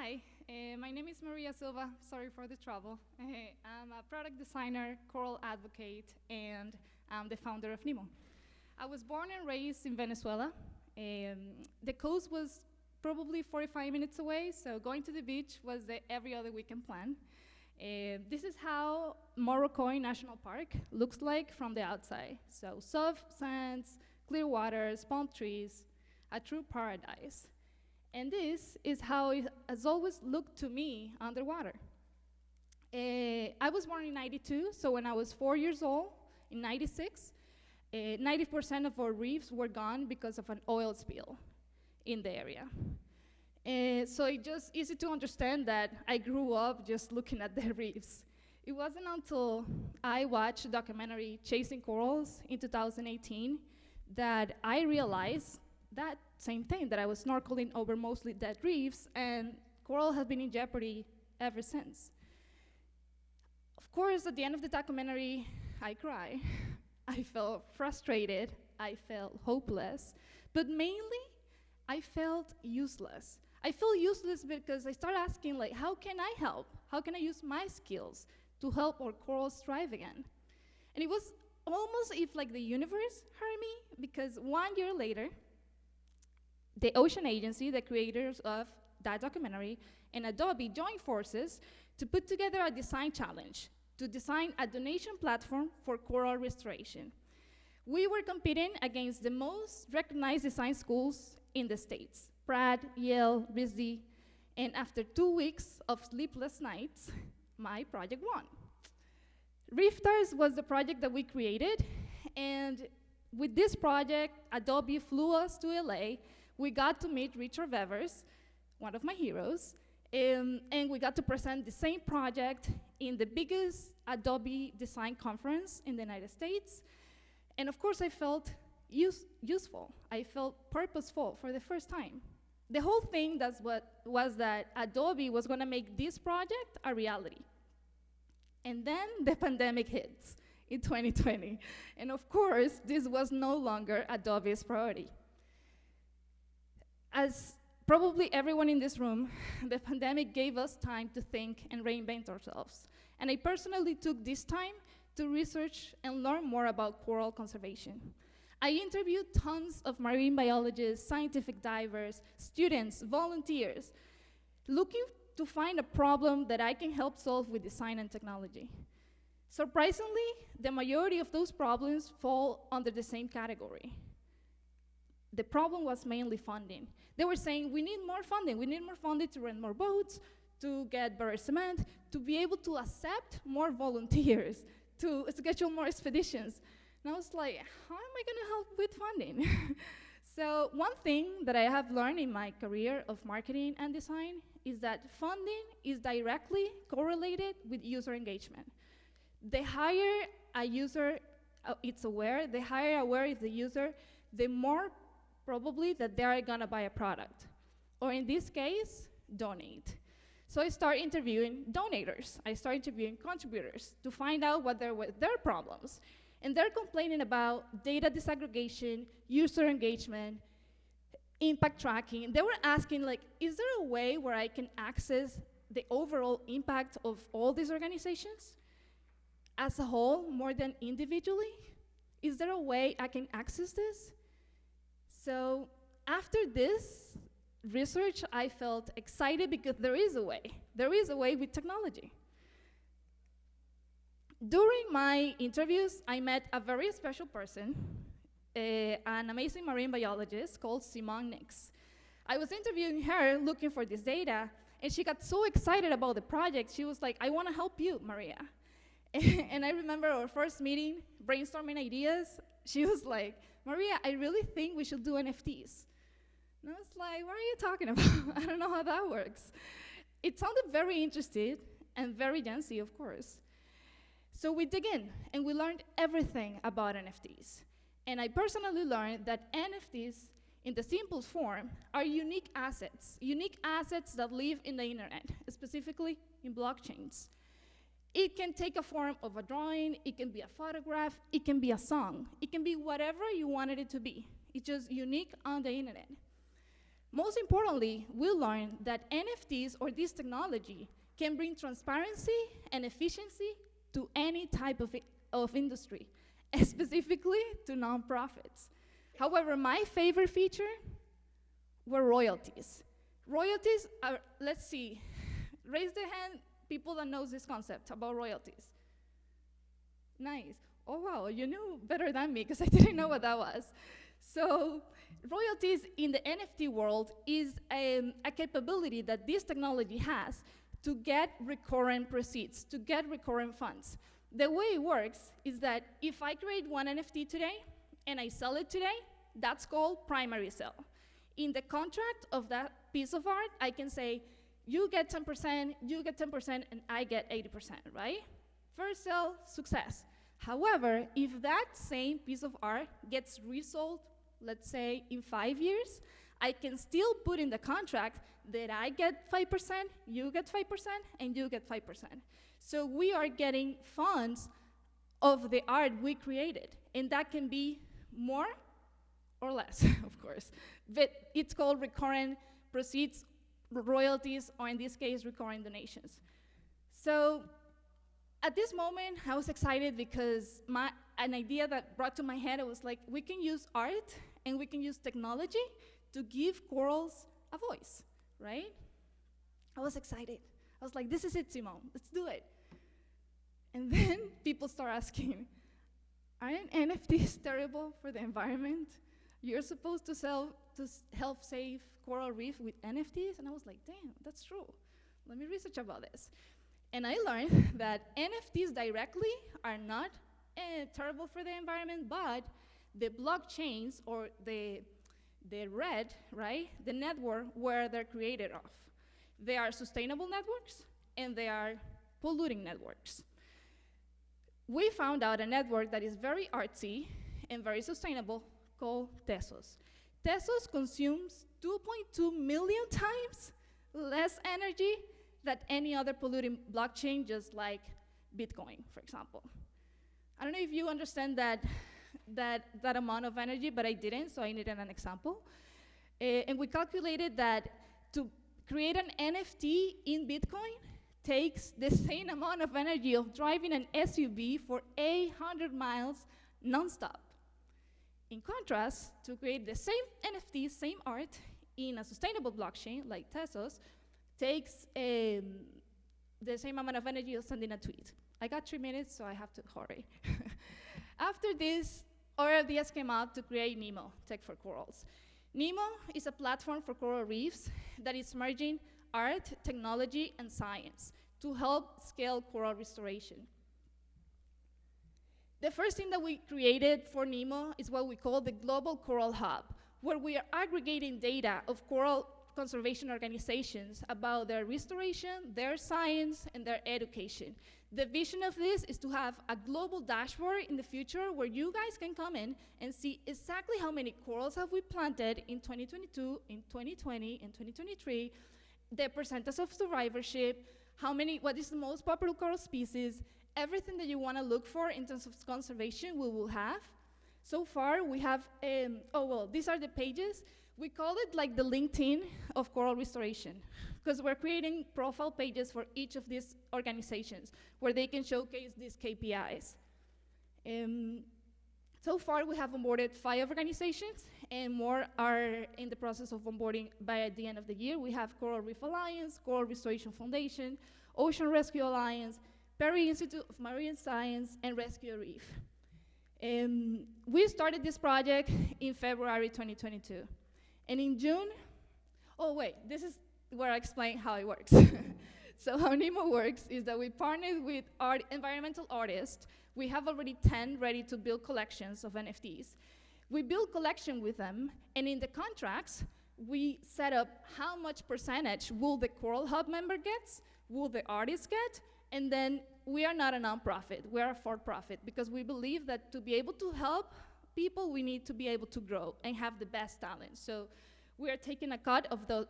Hi, my name is Maria Silva. Sorry for the trouble. I'm a product designer, coral advocate, and I'm the founder of Nemo. I was born and raised in Venezuela. The coast was probably 45 minutes away, so going to the beach was the every other weekend plan. This is how Morocco National Park looks like from the outside. So soft sands, clear waters, palm trees, a true paradise. And this is how it has always looked to me underwater. I was born in 92, so when I was 4 years old, in 96, 90% of our reefs were gone because of an oil spill in the area. So it's just easy to understand that I grew up just looking at the reefs. It wasn't until I watched the documentary Chasing Corals in 2018 that I realized that same thing, that I was snorkeling over mostly dead reefs, and coral has been in jeopardy ever since. Of course, at the end of the documentary, I cried. I felt frustrated, I felt hopeless, but mainly, I felt useless. I feel useless because I started asking, like, how can I help? How can I use my skills to help our corals thrive again? And it was almost if like the universe heard me, because 1 year later, the Ocean Agency, the creators of that documentary, and Adobe joined forces to put together a design challenge to design a donation platform for coral restoration. We were competing against the most recognized design schools in the States, Pratt, Yale, RISD, and after 2 weeks of sleepless nights, my project won. Reefstars was the project that we created, and with this project, Adobe flew us to LA. We got to meet Richard Vevers, one of my heroes, and we got to present the same project in the biggest Adobe design conference in the United States. And of course, I felt useful. I felt purposeful for the first time. The whole thing was that Adobe was gonna make this project a reality. And then the pandemic hits in 2020. And of course, this was no longer Adobe's priority. As probably everyone in this room, the pandemic gave us time to think and reinvent ourselves. And I personally took this time to research and learn more about coral conservation. I interviewed tons of marine biologists, scientific divers, students, volunteers, looking to find a problem that I can help solve with design and technology. Surprisingly, the majority of those problems fall under the same category. The problem was mainly funding. They were saying, we need more funding to rent more boats, to get better cement, to be able to accept more volunteers, to schedule more expeditions. And I was like, how am I gonna help with funding? So one thing that I have learned in my career of marketing and design is that funding is directly correlated with user engagement. The higher a user is aware, the higher aware is the user, the more probably that they're gonna buy a product. Or in this case, donate. So I start interviewing donators. I start interviewing contributors to find out what were their problems. And they're complaining about data disaggregation, user engagement, impact tracking. They were asking, like, is there a way where I can access the overall impact of all these organizations as a whole more than individually? Is there a way I can access this? So after this research, I felt excited because there is a way. There is a way with technology. During my interviews, I met a very special person, an amazing marine biologist called Simone Nix. I was interviewing her looking for this data, and she got so excited about the project, she was like, I wanna help you, Maria. And I remember our first meeting, brainstorming ideas. She was like, Maria, I really think we should do NFTs. And I was like, what are you talking about? I don't know how that works. It sounded very interesting and very Gen Z, of course. So we dig in, and we learned everything about NFTs. And I personally learned that NFTs, in the simplest form, are unique assets that live in the internet, specifically in blockchains. It can take a form of a drawing, it can be a photograph, it can be a song, it can be whatever you wanted it to be. It's just unique on the internet. Most importantly, we learned that NFTs or this technology can bring transparency and efficiency to any type of industry, specifically to nonprofits. However, my favorite feature were royalties. Royalties are, let's see, raise the hand, people that knows this concept about royalties. Nice. Oh wow, you knew better than me because I didn't know what that was. So royalties in the NFT world is a capability that this technology has to get recurrent proceeds, to get recurrent funds. The way it works is that if I create one NFT today and I sell it today, that's called primary sale. In the contract of that piece of art, I can say, you get 10%, you get 10%, and I get 80%, right? First sale, success. However, if that same piece of art gets resold, let's say in 5 years, I can still put in the contract that I get 5%, you get 5%, and you get 5%. So we are getting funds of the art we created, and that can be more or less, of course. But it's called recurrent proceeds, royalties, or in this case, recurrent donations. So at this moment, I was excited because an idea that brought to my head, it was like, we can use art and we can use technology to give corals a voice, right? I was excited. I was like, this is it, Simone, let's do it. And then people start asking, aren't NFTs terrible for the environment? You're supposed to help save coral reef with NFTs? And I was like, damn, that's true. Let me research about this. And I learned that NFTs directly are not terrible for the environment, but the blockchains or the red, right, the network where they're created off. They are sustainable networks and they are polluting networks. We found out a network that is very artsy and very sustainable called Tesos. Tesos consumes 2.2 million times less energy than any other polluting blockchain, just like Bitcoin, for example. I don't know if you understand that amount of energy, but I didn't, so I needed an example. And we calculated that to create an NFT in Bitcoin takes the same amount of energy of driving an SUV for 800 miles nonstop. In contrast, to create the same NFT, same art, in a sustainable blockchain like Tesos, takes the same amount of energy of sending a tweet. I got 3 minutes, so I have to hurry. After this, our ideas came out to create Nemo, Tech for Corals. Nemo is a platform for coral reefs that is merging art, technology, and science to help scale coral restoration. The first thing that we created for Nemo is what we call the Global Coral Hub, where we are aggregating data of coral conservation organizations about their restoration, their science, and their education. The vision of this is to have a global dashboard in the future where you guys can come in and see exactly how many corals have we planted in 2022, in 2020, and 2023, the percentage of survivorship, what is the most popular coral species, everything that you want to look for in terms of conservation we will have. So far we have, these are the pages. We call it like the LinkedIn of coral restoration, because we're creating profile pages for each of these organizations where they can showcase these KPIs. So far we have onboarded 5 organizations and more are in the process of onboarding by the end of the year. We have Coral Reef Alliance, Coral Restoration Foundation, Ocean Rescue Alliance, Perry Institute of Marine Science, and Rescue Reef. We started this project in February 2022. And in June, this is where I explain how it works. So how Nemo works is that we partnered with environmental artists. We have already 10 ready to build collections of NFTs. We build collection with them, and in the contracts, we set up how much percentage will the Coral Hub member get, will the artist get, and then we are not a nonprofit, we are a for-profit, because we believe that to be able to help people, we need to be able to grow and have the best talent. So we are taking a cut of those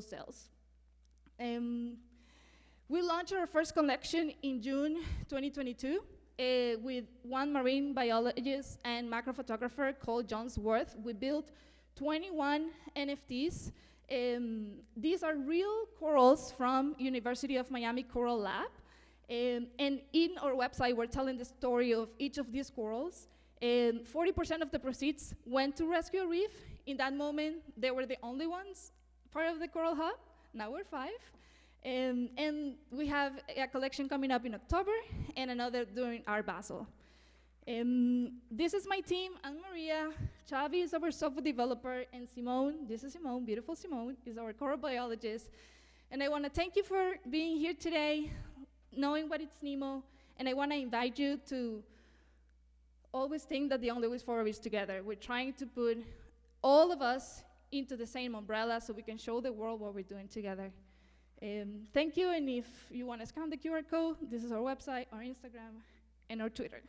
sales. We launched our first collection in June 2022 with one marine biologist and macro photographer called John Swarth. We built 21 NFTs. These are real corals from University of Miami Coral Lab. And in our website, we're telling the story of each of these corals. 40% of the proceeds went to Rescue a Reef. In that moment, they were the only ones part of the Coral Hub. Now we're 5. And we have a collection coming up in October and another during Art Basel. This is my team. I'm Maria. Chavi is our software developer, and Simone, this is Simone, beautiful Simone, is our coral biologist. And I want to thank you for being here today, knowing what it's Nemo, and I want to invite you to always think that the only way forward is together. We're trying to put all of us into the same umbrella so we can show the world what we're doing together. Thank you, and if you want to scan the QR code, this is our website, our Instagram, and our Twitter.